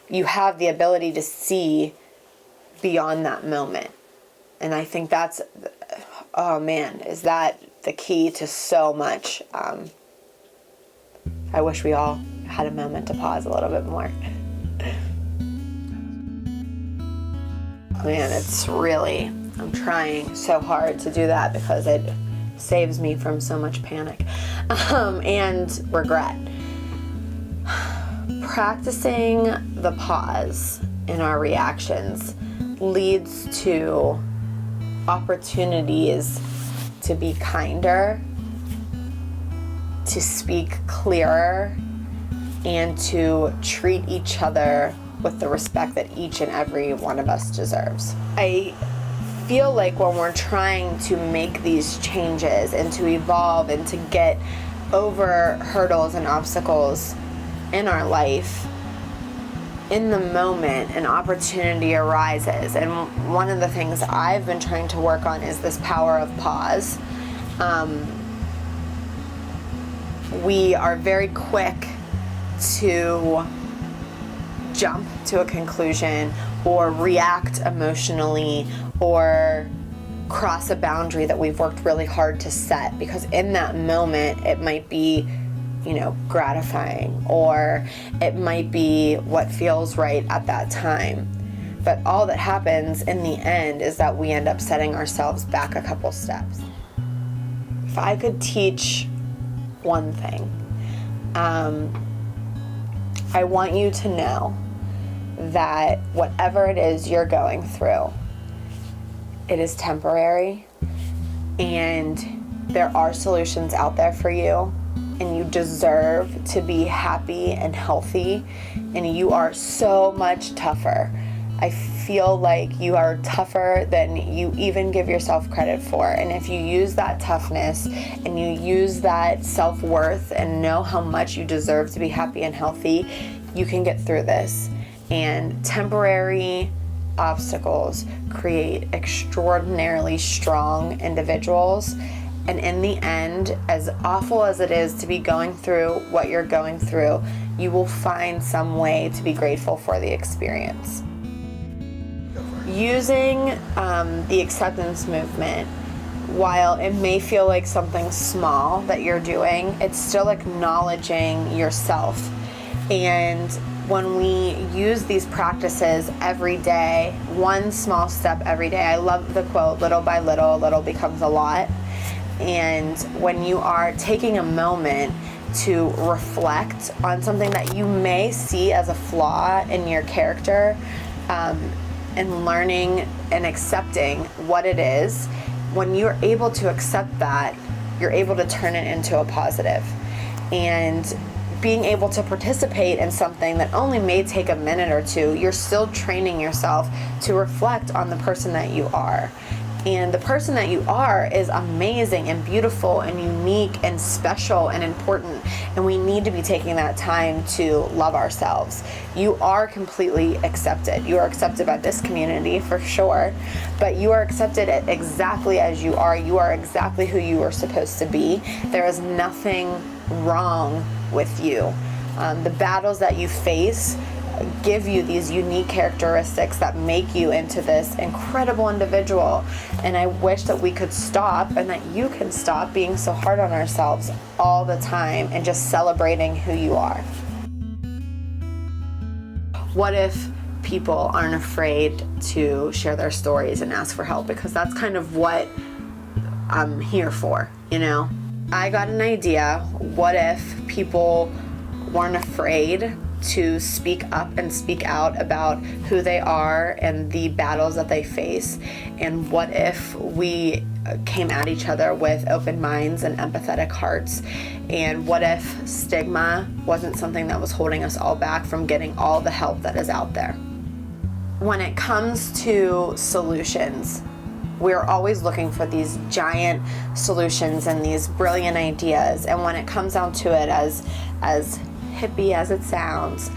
you have the ability to see beyond that moment. And I think that's, oh man, is that the key to so much. I wish we all had a moment to pause a little bit more. Man, it's really, I'm trying so hard to do that because it saves me from so much panic and regret. Practicing the pause in our reactions leads to opportunities to be kinder, to speak clearer, and to treat each other with the respect that each and every one of us deserves. I feel like when we're trying to make these changes and to evolve and to get over hurdles and obstacles in our life, in the moment an opportunity arises. And one of the things I've been trying to work on is this power of pause. We are very quick to jump to a conclusion or react emotionally or cross a boundary that we've worked really hard to set, because in that moment it might be, gratifying, or it might be what feels right at that time. But all that happens in the end is that we end up setting ourselves back a couple steps. If I could teach one thing, I want you to know that whatever it is you're going through, it is temporary, and there are solutions out there for you, and you deserve to be happy and healthy, and you are so much tougher. I feel like you are tougher than you even give yourself credit for. And if you use that toughness and you use that self-worth and know how much you deserve to be happy and healthy, you can get through this. And temporary obstacles create extraordinarily strong individuals. And in the end, as awful as it is to be going through what you're going through, you will find some way to be grateful for the experience. Using the acceptance movement, while it may feel like something small that you're doing, it's still acknowledging yourself. And when we use these practices every day, one small step every day, I love the quote, little by little, a little becomes a lot. And when you are taking a moment to reflect on something that you may see as a flaw in your character, and learning and accepting what it is, when you're able to accept that, you're able to turn it into a positive. And being able to participate in something that only may take a minute or two, you're still training yourself to reflect on the person that you are. And the person that you are is amazing and beautiful and unique and special and important. And we need to be taking that time to love ourselves. You are completely accepted. You are accepted by this community for sure, but you are accepted exactly as you are. You are exactly who you are supposed to be. There is nothing wrong with you. The battles that you face give you these unique characteristics that make you into this incredible individual. And I wish that we could stop, and that you can stop being so hard on ourselves all the time and just celebrating who you are. What if people aren't afraid to share their stories and ask for help? Because that's kind of what I'm here for, I got an idea. What if people weren't afraid to speak up and speak out about who they are and the battles that they face? And what if we came at each other with open minds and empathetic hearts? And what if stigma wasn't something that was holding us all back from getting all the help that is out there? When it comes to solutions, we're always looking for these giant solutions and these brilliant ideas. And when it comes down to it, as hippie as it sounds,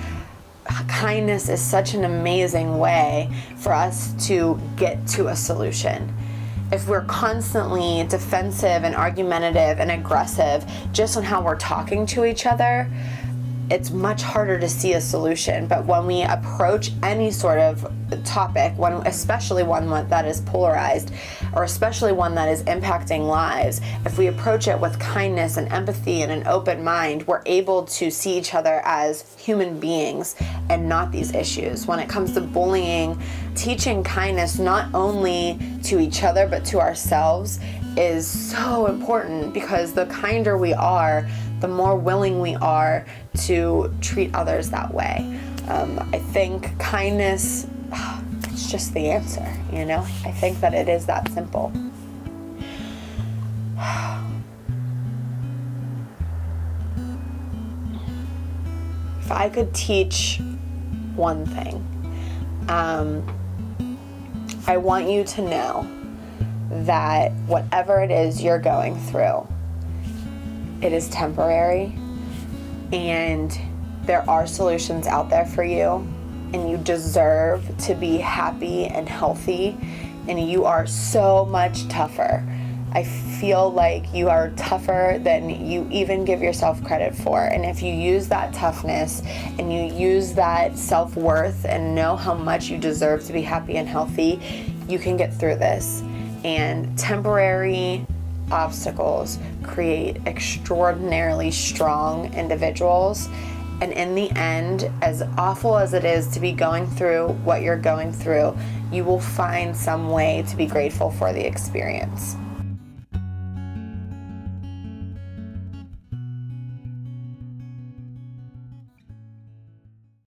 kindness is such an amazing way for us to get to a solution. If we're constantly defensive and argumentative and aggressive just on how we're talking to each other, it's much harder to see a solution. But when we approach any sort of topic, especially one that is polarized, or especially one that is impacting lives, if we approach it with kindness and empathy and an open mind, we're able to see each other as human beings and not these issues. When it comes to bullying, teaching kindness not only to each other but to ourselves is so important, because the kinder we are, the more willing we are to treat others that way. I think kindness, it's just the answer, you know? I think that it is that simple. If I could teach one thing, I want you to know that whatever it is you're going through, it is temporary, and there are solutions out there for you, and you deserve to be happy and healthy, and you are so much tougher. I feel like you are tougher than you even give yourself credit for. And if you use that toughness and you use that self-worth and know how much you deserve to be happy and healthy, you can get through this. And temporary obstacles create extraordinarily strong individuals. And in the end, as awful as it is to be going through what you're going through, you will find some way to be grateful for the experience.